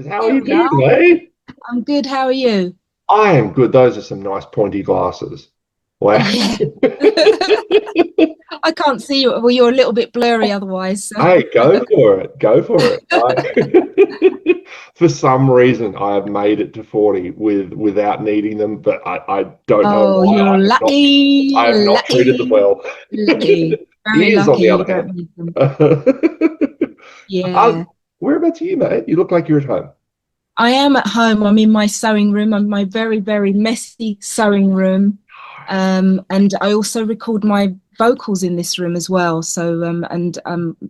Edwards. How are There you we doing, are. mate? I'm good. How are you? I am good. Those are some nice pointy glasses. Wow. Yeah. I can't see you. Well, you're a little bit blurry otherwise. So. Hey, go for it. Go for it. For some reason, I have made it to 40 without needing them, but I don't know Oh, why. you're I lucky, have not treated them lucky, well. lucky. Very Ears, on lucky the you other don't hand. need them. Um, Yeah. whereabouts are you, mate? You look like you're at home. I am at home. I'm in my sewing room. I'm my very, very messy sewing room. And I also record my vocals in this room as well. So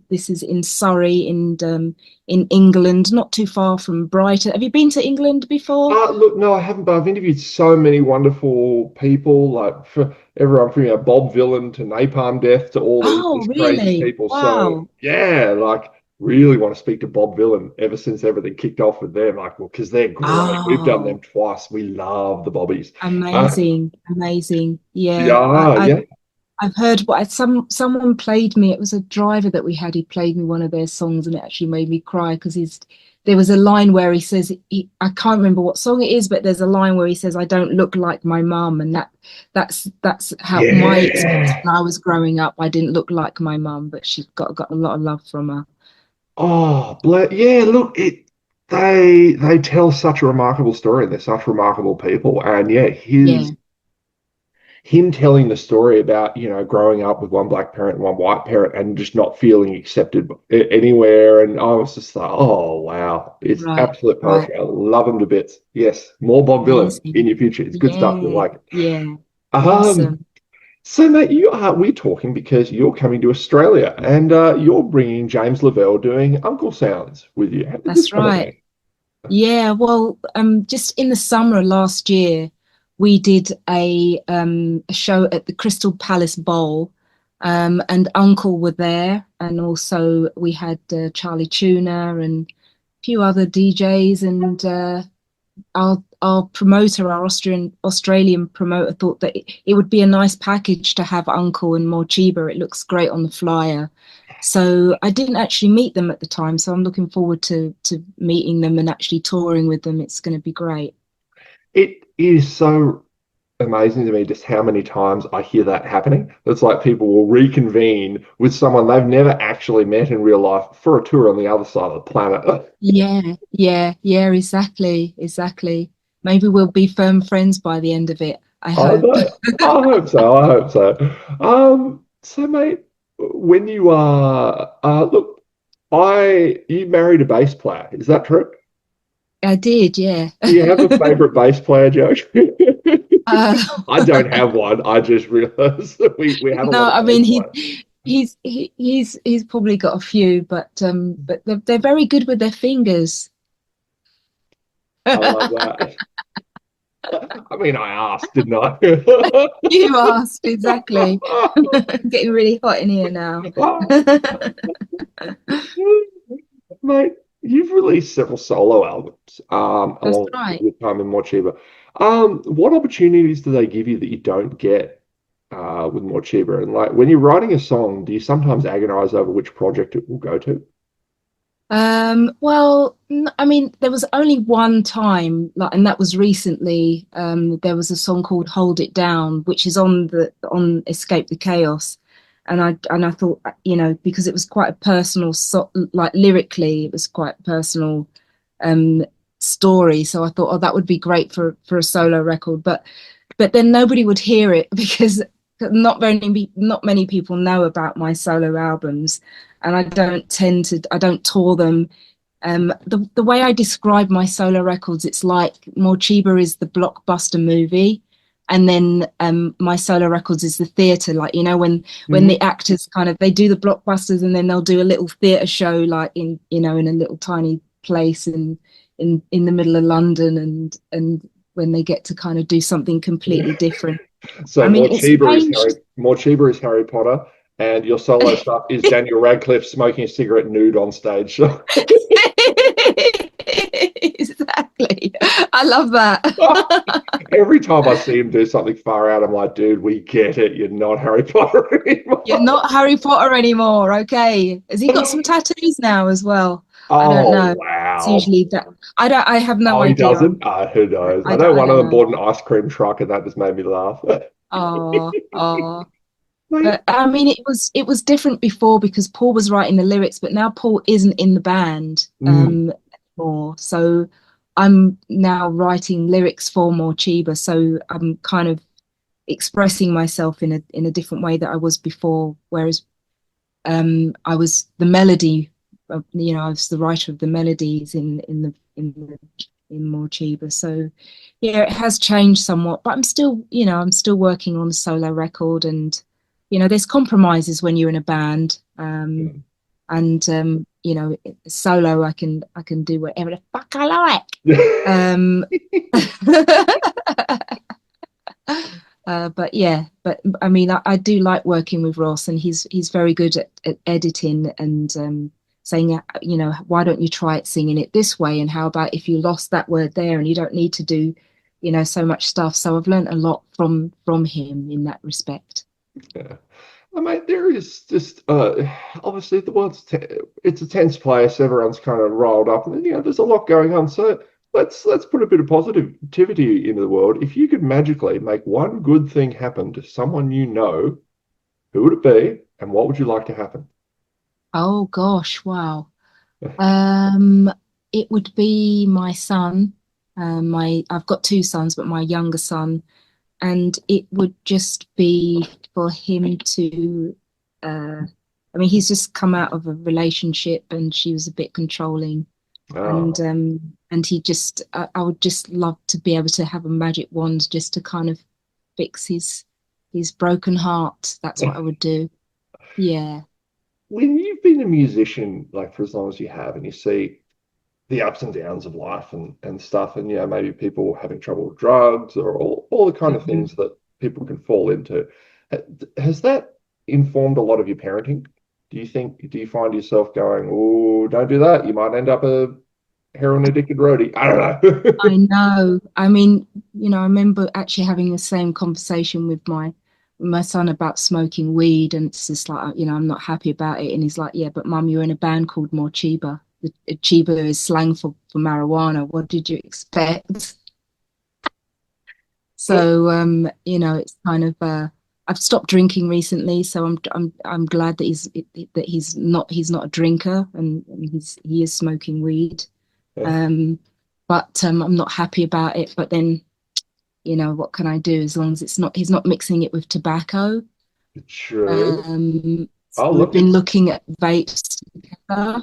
this is in Surrey in England, not too far from Brighton. Have you been to England before? Look, no, I haven't, but I've interviewed so many wonderful people, like for everyone from Bob Villain to Napalm Death to all these Oh, just crazy really? people. So Wow. yeah, like really want to speak to Bob Villain ever since everything kicked off with them. Like, well, because they're great. We've done them Oh, twice. We love the Bobbies. Uh, amazing, amazing. Yeah, yeah, yeah. I've heard what someone played me. It was a driver that we had. He played me one of their songs, and it actually made me cry because he's there was a line where he says I can't remember what song it is, but there's a line where he says I don't look like my mum, and that's how my experience Yeah. when I was growing up. I didn't look like my mum, but she got a lot of love from her. Oh, yeah, look, they tell such a remarkable story and they're such remarkable people. And yeah, Yeah, him telling the story about, growing up with one black parent and one white parent and just not feeling accepted anywhere. And I was just like, oh, wow. It's right, absolute right. poetry. I love him to bits. Yes, more Bob Dylan in Amazing. your future. It's good stuff. You'll Yeah, like it. yeah. Um, Awesome. so, mate, we're talking because you're coming to Australia and you're bringing James Lavelle doing Uncle Sounds with you. How did this That's come about? right. Yeah, well, just in the summer last year, we did a show at the Crystal Palace Bowl, and Uncle were there, and also we had Charlie Tuna and a few other DJs, and our promoter, our Australian promoter, thought that it would be a nice package to have Uncle and MORCHEEBA. It looks great on the flyer. So I didn't actually meet them at the time, so I'm looking forward to meeting them and actually touring with them. It's going to be great. It is so amazing to me just how many times I hear that happening. It's like people will reconvene with someone they've never actually met in real life for a tour on the other side of the planet. Yeah, yeah, yeah, exactly, exactly. Maybe we'll be firm friends by the end of it. I I hope. know. I hope so. I hope so. So mate, when you are look, you married a bass player, is that true? I did, yeah. Do you have a favorite bass player, Joe? Uh, I don't have one. I just realized that we have a lot no, of I bass mean players. he's probably got a few, but they're very good with their fingers. I love that. I mean, I asked, didn't I? You asked exactly. Getting really hot in here now. Mate, you've released several solo albums That's along with right. your time in Mochiba. What opportunities do they give you that you don't get with Mochiba? And like when you're writing a song, do you sometimes agonize over which project it will go to? Well, I mean, there was only one time, like, and that was recently. There was a song called "Hold It Down," which is on Escape the Chaos, and I thought, because it was quite a personal, like lyrically, it was quite a personal um story. So I thought, oh, that would be great for a solo record, but then nobody would hear it because not many people know about my solo albums, and I don't tour them. The way I describe my solo records, it's like Morcheeba is the blockbuster movie, and then my solo records is the theatre. Like, when Mhm. the actors kind of they do the blockbusters and then they'll do a little theatre show, like in a little tiny place in the middle of London, and when they get to kind of do something completely different. So I mean, it's changed. Morcheeba is Harry Potter, and your solo stuff is Daniel Radcliffe smoking a cigarette nude on stage. Exactly. I love that. Every time I see him do something far out, I'm like, dude, we get it. You're not Harry Potter You're anymore. not Harry Potter anymore, okay? Has he got some tattoos now as well? I don't Oh, know. It's wow. usually that I have no Oh, he idea. doesn't? Who knows? I know I one of don't them know. bought an ice cream truck and that just made me laugh. Oh, oh. Mate. But I mean, it was different before because Paul was writing the lyrics, but now Paul isn't in the band Mm, anymore. So I'm now writing lyrics for MORCHEEBA. So I'm kind of expressing myself in a different way that I was before. Whereas I was the melody, I was the writer of the melodies in MORCHEEBA. So yeah, it has changed somewhat, but I'm still working on a solo record, and there's compromises when you're in a band. mm. And solo, I can do whatever the fuck I like. Um, but yeah, but I mean, I do like working with Ross, and he's very good at editing and saying, why don't you try it singing it this way? And how about if you lost that word there and you don't need to do, so much stuff. So I've learned a lot from him in that respect. Yeah. I mean, there is just obviously the world's te it's a tense place. Everyone's kind of rolled up, and there's a lot going on. So let's put a bit of positivity into the world. If you could magically make one good thing happen to someone you know, who would it be, and what would you like to happen? Oh gosh, wow. Um, it would be my son. I've got two sons, but my younger son, and it would just be for him to I mean, he's just come out of a relationship and she was a bit controlling, and Oh, he just I would just love to be able to have a magic wand just to kind of fix his broken heart. That's what I would do. Yeah. when you've been a musician like for as long as you have, and you see the ups and downs of life and stuff, and maybe people having trouble with drugs or all the kind of Mhm. things that people can fall into. Has that informed a lot of your parenting? Do you find yourself going, oh, don't do that, you might end up a heroin addicted roadie? I don't know. I know. I mean, I remember actually having the same conversation with my son about smoking weed, and it's just like, I'm not happy about it. And he's like, yeah, but mum, you're in a band called MORCHEEBA. The Chiba is slang for marijuana. What did you expect? So, it's kind of I've stopped drinking recently, so I'm glad that he's not a drinker, and he is smoking weed. Um, but I'm not happy about it. But then, what can I do? As long as he's not mixing it with tobacco. True. So Oh, we've look, been it's looking at vapes together.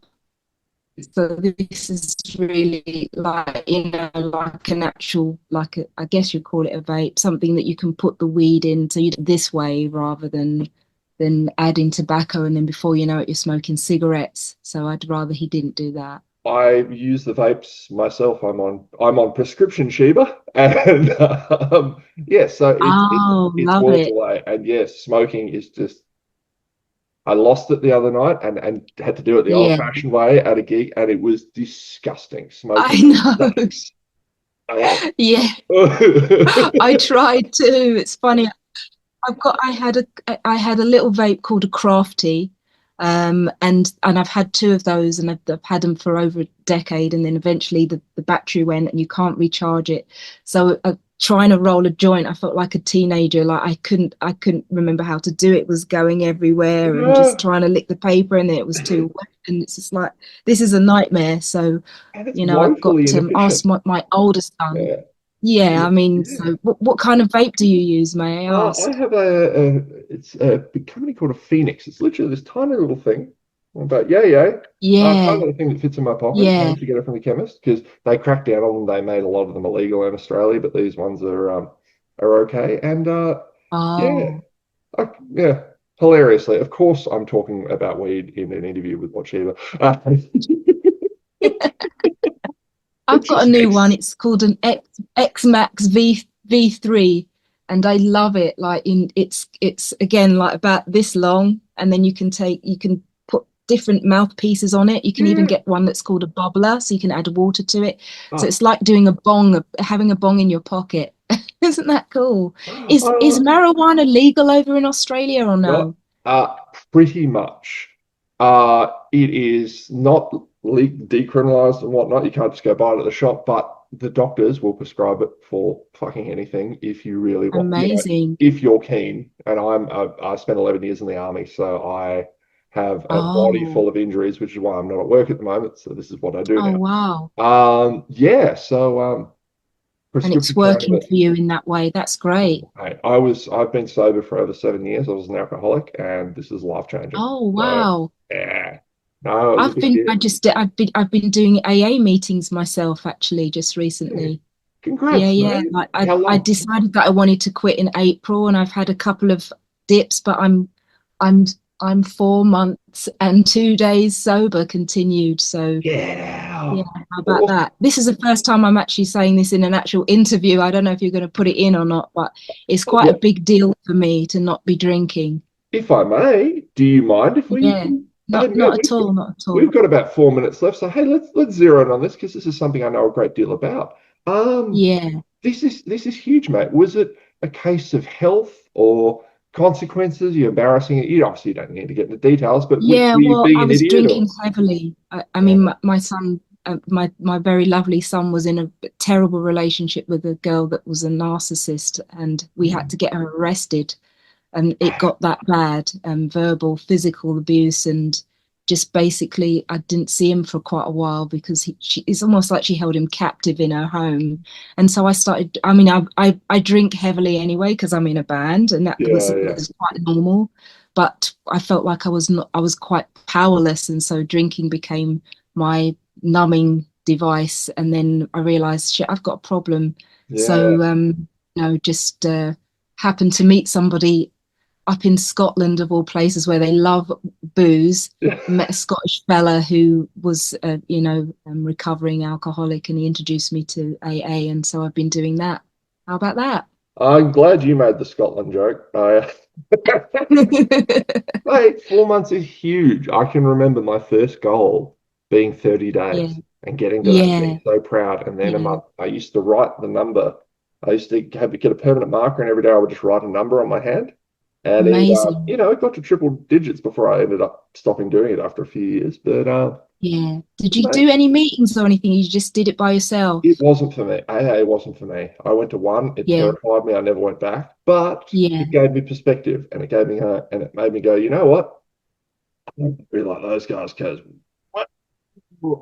So this is really like, like an actual, I guess you'd call it a vape, something that you can put the weed in. So you do it this way rather than adding tobacco, and then before you know it, you're smoking cigarettes. So I'd rather he didn't do that. I use the vapes myself. I'm on prescription Sheba, and yeah, so Oh, it's love worlds it. away. And yes, smoking is just. I lost it the other night and had to do it the Yeah, old-fashioned way at a gig, and it was disgusting. I Smoking know. sucks. Oh. Yeah, I tried too. It's funny. I had a little vape called a Crafty, and I've had two of those, and I've had them for over a decade, and then eventually the battery went, and you can't recharge it. So trying to roll a joint, I felt like a teenager. Like I couldn't remember how to do it. It was going everywhere, and just Yeah, trying to lick the paper, and then it was too wet, and it's just like this is a nightmare. So and it's I've woefully got inefficient. asked my oldest son. Yeah, Yeah, I mean, yeah. so what kind of vape do you use, may I I ask? have it's a big company called a Phoenix. It's literally this tiny little thing. But yeah, yeah. Tiny Yeah, little thing that fits in my pocket. yeah. Managed to get it from the chemist because they cracked down on them. They made a lot of them illegal in Australia, but these ones are okay. And yeah, Oh, yeah, hilariously. Of course, I'm talking about weed in an interview with Mochiba. It I've got a just new one. makes It's called an X Max V3, and I love it. Like it's again like about this long, and then you can put different mouthpieces on it. You can even yeah. get one that's called a bubbler, so you can add water to it. So Oh, it's like doing a bong, having a bong in your pocket. Isn't that cool? Is I marijuana legal over in Australia or Not no? pretty much. It is not. decriminalized and whatnot. You can't just go buy it at the shop, but the doctors will prescribe it for fucking anything if you really want, Amazing. if you're keen. And I spent 11 years in the army, so I have a body Oh, full of injuries, which is why I'm not at work at the moment. So this is what I do oh, now. wow. Yeah, so And it's prescription working cannabis. for you in that way. That's great. Hey, I've been sober for over 7 years. I was an alcoholic, and this is life changing. Oh, So wow. yeah, no, it was a big deal. I've been doing AA meetings myself actually just Yeah. recently. Yeah, Congrats, yeah. mate. Like How I long? decided that I wanted to quit in April and I've had a couple of dips, but I'm I'm 4 months and 2 days sober continued. So Get yeah, out. how about Awesome. that? This is the first time I'm actually saying this in an actual interview. I don't know if you're going to put it in or not, but it's quite a Yeah. big deal for me to not be drinking. If I may, do you mind if we? Yeah, Hey, not mate, at all, not at we've all. got about 4 minutes left. So hey, let's zero in on this because this is something I know a great deal about. Um, Yeah. this is huge, mate. Was it a case of health or consequences? You embarrassing it? You obviously don't need to get into details, but Yeah, were you well, being I an was idiot drinking or? heavily. I Yeah, mean, my son, my very lovely son was in a terrible relationship with a girl that was a narcissist, and we had to get her arrested. And it got that bad, verbal, physical abuse, and just basically, I didn't see him for quite a while because it's almost like she held him captive in her home. And so I started. I mean, I drink heavily anyway because I'm in a band, and that yeah, yeah. was quite normal. But I felt like I was quite powerless, and so drinking became my numbing device. And then I realized, shit, I've got a problem. Yeah. So just happened to meet somebody up in Scotland, of all places, where they love booze. Met a Scottish fella who was, recovering alcoholic, and he introduced me to AA, and so I've been doing that. How about that? I'm glad you made the Scotland joke. Mate, 4 months is huge. I can remember my first goal being 30 Yeah, days and getting to that and being yeah, so proud. And then a yeah. month, I used to write the number. I used to get a permanent marker, and every day I would just write a number on my hand. And Amazing. it got to triple digits before I ended up stopping doing it after a few years. But Yeah. Did you mate, do any meetings or anything? You just did it by it yourself? wasn't for me. AA wasn't for me. I went to one. It Yeah, terrified me. I never went back. But yeah. it gave me perspective, and it gave me and it made me go, you know what? I don't be like those guys because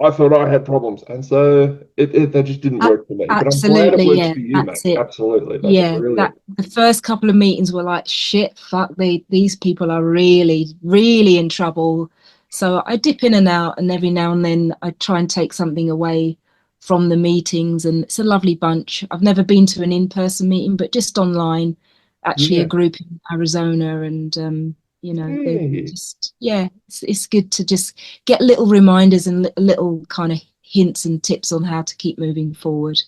I thought I had problems, and so that just didn't A- work for me. But I'm glad it Absolutely, works yeah. for you, mate. That's it. Absolutely, that's Yeah, that brilliant. the first couple of meetings were like, shit, fuck, these people are really, really in trouble. So I dip in and out, and every now and then I try and take something away from the meetings, and it's a lovely bunch. I've never been to an in-person meeting, but just online, actually a Yeah, group in Arizona, and they're yeah, just yeah, it's good to just get little reminders and little kind of hints and tips on how to keep moving forward.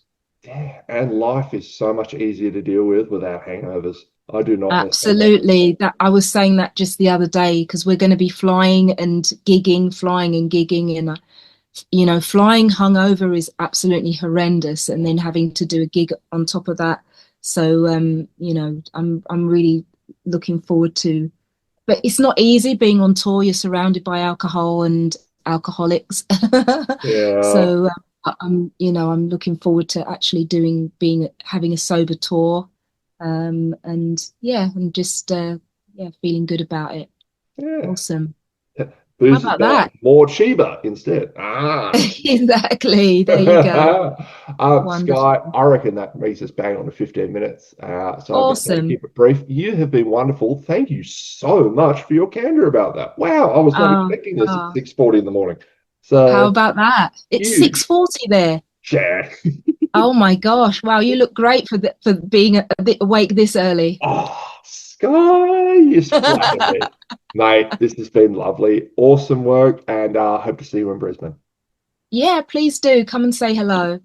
yeah. And life is so much easier to deal with without hangovers. I do not miss hangovers. Absolutely. That I was saying that just the other day because we're going to be flying and gigging, and flying hungover is absolutely horrendous, and then having to do a gig on top of that. So I'm really looking forward to. But it's not easy being on tour. You're surrounded by alcohol and alcoholics. Yeah, So I'm looking forward to actually being having a sober tour, and yeah, and just yeah, feeling good about it. yeah. Awesome. How Booze is about better. that? More Chiba instead. Ah. Exactly. There you go. Skye, Wonderful. I reckon that makes us bang on to 15 minutes. So I'm going to try to Awesome. keep it brief. You have been wonderful. Thank you so much for your candor about that. Wow, I was not Oh, expecting this at oh, 6:40 in the morning. how So about that? It's huge. 6:40 there. Yeah. Oh my gosh. Wow, you look great for being a bit awake this early. Oh, Skye, you flatter me. Mate, this has been lovely. Awesome work, and hope to see you in Brisbane. Yeah, please do come and say hello.